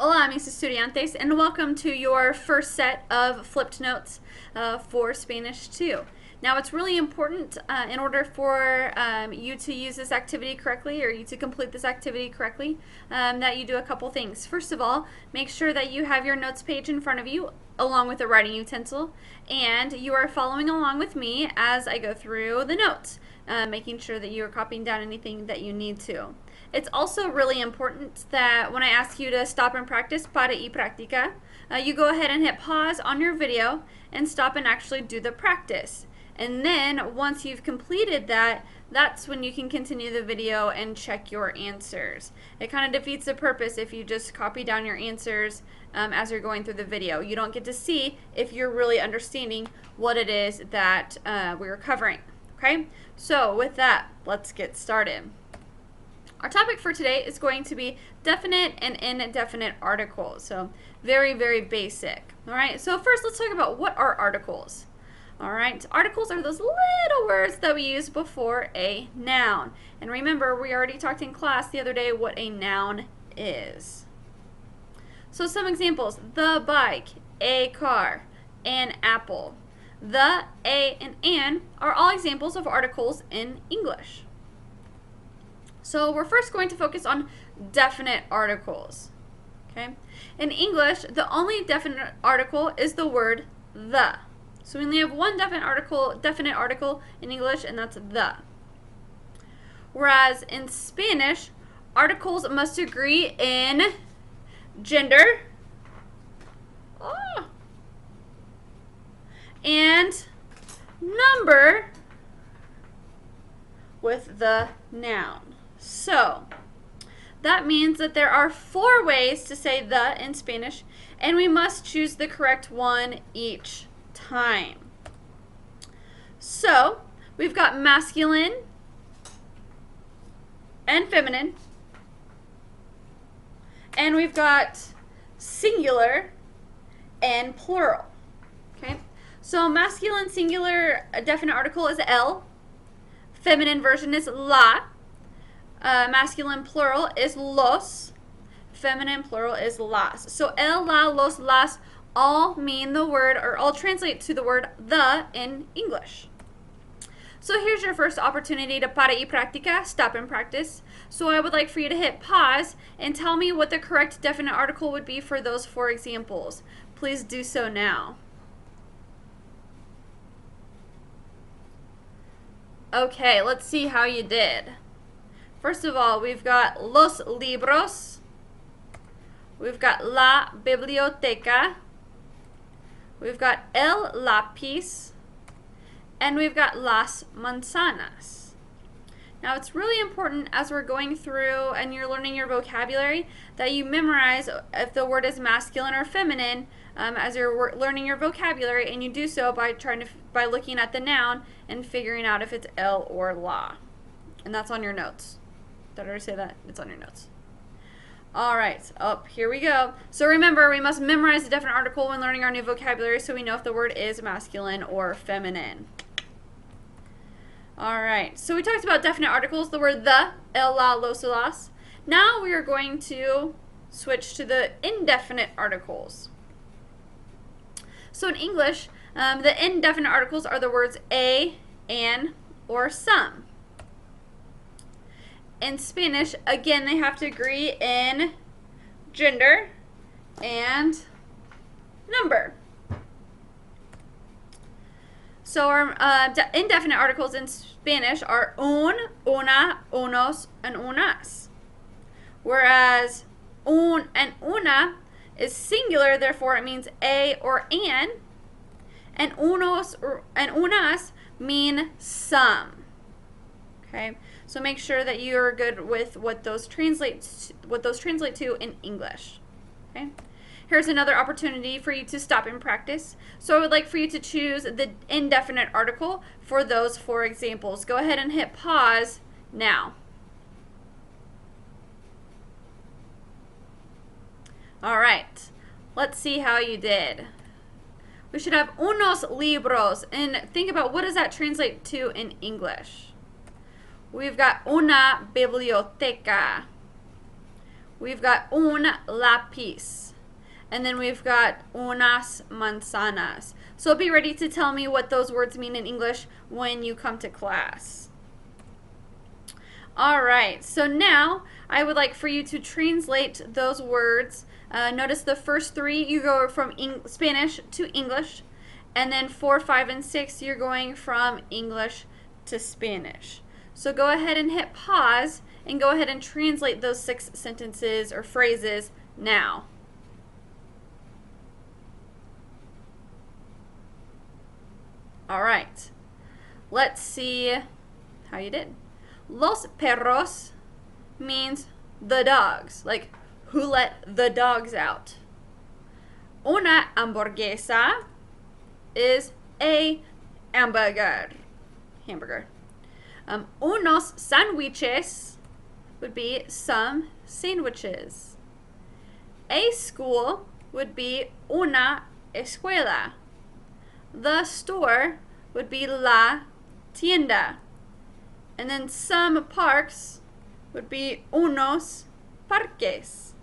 Hola, mis estudiantes, and welcome to your first set of flipped notes for Spanish 2. Now, it's really important in order for you to use this activity correctly, or you to complete this activity correctly, that you do a couple things. First of all, make sure that you have your notes page in front of you along with a writing utensil, and you are following along with me as I go through the notes, making sure that you are copying down anything that you need to. It's also really important that when I ask you to stop and practice, para y practica, you go ahead and hit pause on your video and stop and actually do the practice. And then once you've completed that, that's when you can continue the video and check your answers. It kind of defeats the purpose if you just copy down your answers as you're going through the video. You don't get to see if you're really understanding what it is that we're covering. Okay? So with that, let's get started. Our topic for today is going to be definite and indefinite articles. So very, very basic. All right, so first let's talk about what are articles. All right, articles are those little words that we use before a noun. And remember, we already talked in class the other day what a noun is. So some examples: the bike, a car, an apple. The, a, and an are all examples of articles in English. So we're first going to focus on definite articles. Okay? In English, the only definite article is the word the. So we only have one definite article in English, and that's the. Whereas in Spanish, articles must agree in gender and number with the noun. So that means that there are 4 ways to say the in Spanish, and we must choose the correct one each time. So we've got masculine and feminine, and we've got singular and plural. Okay, so masculine singular definite article is el, feminine version is la, masculine plural is los, feminine plural is las. So el, la, los, las all mean the word, or all translate to the word the in English. So here's your first opportunity to para y practica, stop and practice. So I would like for you to hit pause and tell me what the correct definite article would be for those 4 examples. Please do so now. Okay, let's see how you did. First of all, we've got los libros, we've got la biblioteca, we've got el lápiz, and we've got las manzanas. Now it's really important as we're going through and you're learning your vocabulary that you memorize if the word is masculine or feminine as you're learning your vocabulary, and you do so by looking at the noun and figuring out if it's el or la. And that's on your notes. Did I already say that? It's on your notes. All right, here we go. So remember, we must memorize the definite article when learning our new vocabulary so we know if the word is masculine or feminine. All right, so we talked about definite articles, the word the, el, la, los, las. Now we are going to switch to the indefinite articles. So in English, the indefinite articles are the words a, an, or some. In Spanish, again, they have to agree in gender and number. So our indefinite articles in Spanish are un, una, unos, and unas. Whereas un and una is singular, therefore it means a or an, and unos and unas mean some. Okay, so make sure that you're good with what those translate to in English. Okay, here's another opportunity for you to stop and practice. So I would like for you to choose the indefinite article for those 4 examples. Go ahead and hit pause now. All right, let's see how you did. We should have unos libros, and think about what does that translate to in English. We've got una biblioteca. we've got un lápiz. And then we've got unas manzanas. So be ready to tell me what those words mean in English when you come to class. Alright, so now I would like for you to translate those words. Notice the first three, you go from Spanish to English. And then 4, 5, and 6, you're going from English to Spanish. So go ahead and hit pause and go ahead and translate those 6 sentences or phrases now. Alright, let's see how you did. Los perros means the dogs, like who let the dogs out. Una hamburguesa is a hamburger. Unos sándwiches would be some sandwiches. A school would be una escuela. The store would be la tienda. And then some parks would be unos parques.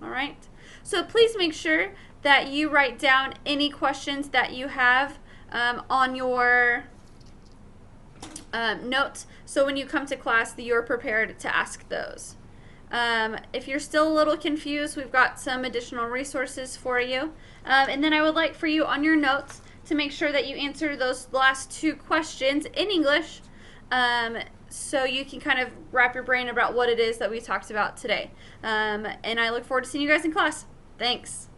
Alright, so please make sure that you write down any questions that you have on your notes, so when you come to class that you're prepared to ask those. If you're still a little confused, we've got some additional resources for you. And then I would like for you on your notes to make sure that you answer those last 2 questions in English, so you can kind of wrap your brain about what it is that we talked about today. And I look forward to seeing you guys in class. Thanks.